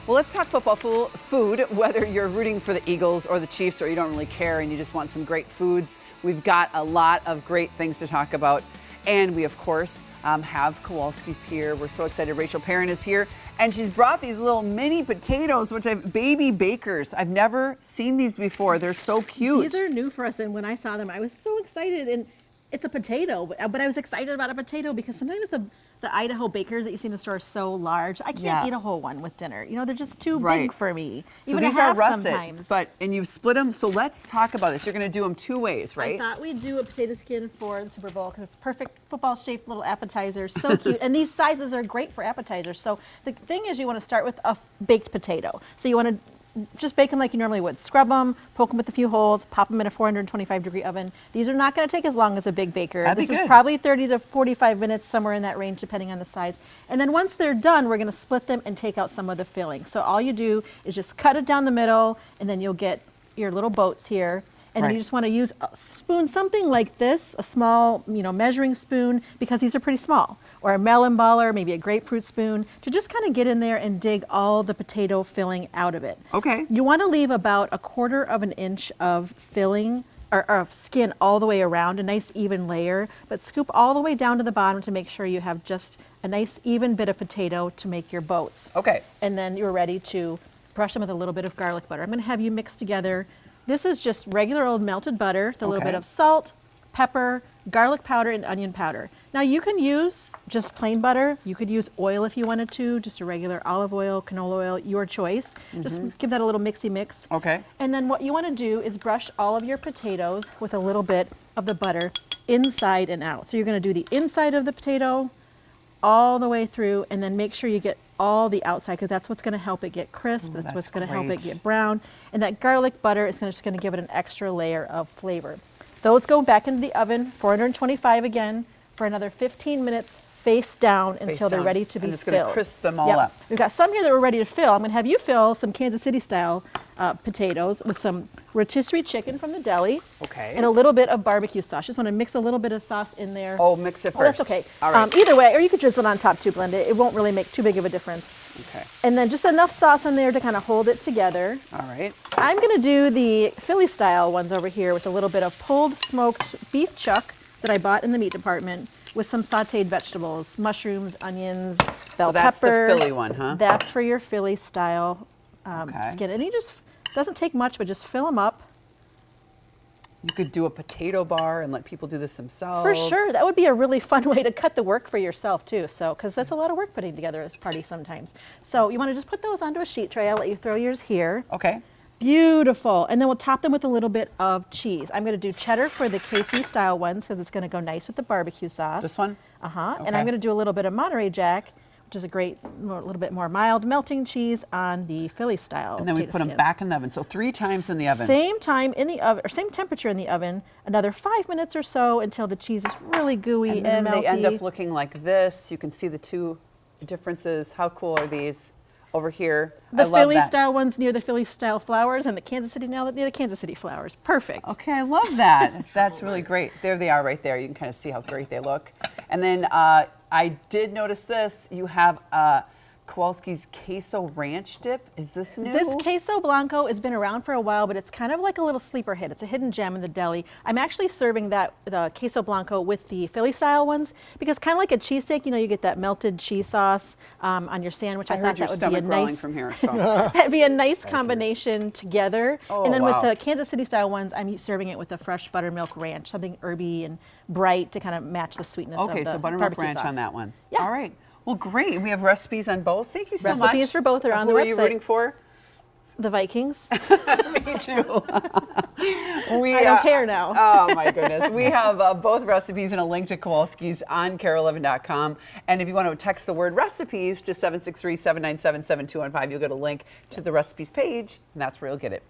Well, let's talk football food, whether you're rooting for the Eagles or the Chiefs or you don't really care and you just want some great foods. We've got a lot of great things to talk about. And we, of course, have Kowalski's here. We're so excited. Rachel Perrin is here. And she's brought these little mini potatoes, which I've baby bakers. I've never seen these before. They're so cute. These are new for us. And when I saw them, I was so excited. And it's a potato, but I was excited about a potato because sometimes the Idaho bakers that you see in the store are so large. I can't eat a whole one with dinner. You know, they're just too big for me. So even these are russet, sometimes. and you've split them. So let's talk about this. You're going to do them two ways, right? I thought we'd do a potato skin for the Super Bowl because it's perfect football-shaped little appetizers. So cute. And these sizes are great for appetizers. So the thing is you want to start with a baked potato. So you want to just bake them like you normally would. Scrub them, poke them with a few holes, pop them in a 425-degree oven. These are not going to take as long as a big baker. This is probably 30 to 45 minutes, somewhere in that range, depending on the size. And then once they're done, we're going to split them and take out some of the filling. So all you do is just cut it down the middle, and then you'll get your little boats here. And then you just want to use a spoon, something like this, a small, measuring spoon, because these are pretty small, or a melon baller, maybe a grapefruit spoon, to just kind of get in there and dig all the potato filling out of it. Okay. You want to leave about 1/4 of an inch of filling, or of skin all the way around, a nice even layer, but scoop all the way down to the bottom to make sure you have just a nice even bit of potato to make your boats. Okay. And then you're ready to brush them with a little bit of garlic butter. I'm going to have you mix together. This is just regular old melted butter with a little bit of salt, pepper, garlic powder, and onion powder. Now you can use just plain butter. You could use oil if you wanted to, just a regular olive oil, canola oil, your choice. Just give that a little mixy mix. Okay. And then what you want to do is brush all of your potatoes with a little bit of the butter inside and out. So you're going to do the inside of the potato all the way through, and then make sure you get all the outside, because that's what's going to help it get crisp. That's what's going to help it get brown. And that garlic butter is just going to give it an extra layer of flavor. Those go back into the oven, 425 again, for another 15 minutes, face down until they're ready to be filled. And it's going to crisp them all up. We've got some here that we're ready to fill. I'm going to have you fill some Kansas City style potatoes with some rotisserie chicken from the deli. Okay. And a little bit of barbecue sauce. Just want to mix a little bit of sauce in there. Oh, mix it first. That's okay. All right. Either way, or you could drizzle it on top too, blend it. It won't really make too big of a difference. Okay. And then just enough sauce in there to kind of hold it together. All right. I'm going to do the Philly style ones over here with a little bit of pulled smoked beef chuck that I bought in the meat department with some sauteed vegetables, mushrooms, onions, bell pepper. So that's the Philly one, huh? That's for your Philly style skin. And you just, doesn't take much, but just fill them up. You could do a potato bar and let people do this themselves. For sure. That would be a really fun way to cut the work for yourself too. So, because that's a lot of work putting together this party sometimes. So you want to just put those onto a sheet tray. I'll let you throw yours here. Okay. Beautiful. And then we'll top them with a little bit of cheese. I'm going to do cheddar for the KC style ones because it's going to go nice with the barbecue sauce. This one? Uh-huh. Okay. And I'm going to do a little bit of Monterey Jack, which is a little bit more mild melting cheese on the Philly style. And then we put them back in the oven. So 3 times in the oven. Same time in the oven, or same temperature in the oven, another 5 minutes or so until the cheese is really gooey and melty. And then they end up looking like this. You can see the two differences. How cool are these? Over here, the Philly style ones near the Philly style flowers, and the Kansas City now near the Kansas City flowers. Perfect. Okay, I love that. That's really great. There they are right there. You can kind of see how great they look. And then I did notice this. You have Kowalski's queso ranch dip. Is this new? This queso blanco has been around for a while, but it's kind of like a little sleeper hit. It's a hidden gem in the deli. I'm actually serving the queso blanco with the Philly style ones because kind of like a cheesesteak, you get that melted cheese sauce on your sandwich. I thought that would be a nice from here. So. That'd be a nice combination together. Oh, and then with the Kansas City style ones, I'm serving it with a fresh buttermilk ranch, something herby and bright to kind of match the sweetness of the so buttermilk ranch sauce. on that one. Yeah. All right. Well, great. We have recipes on both. Thank you so much. Recipes for both are on the website. Who are you rooting for? The Vikings. Me too. I don't care now. Oh my goodness. We have both recipes and a link to Kowalski's on KARE11.com. And if you want to text the word recipes to 763-797-7215, you'll get a link to the recipes page, and that's where you'll get it.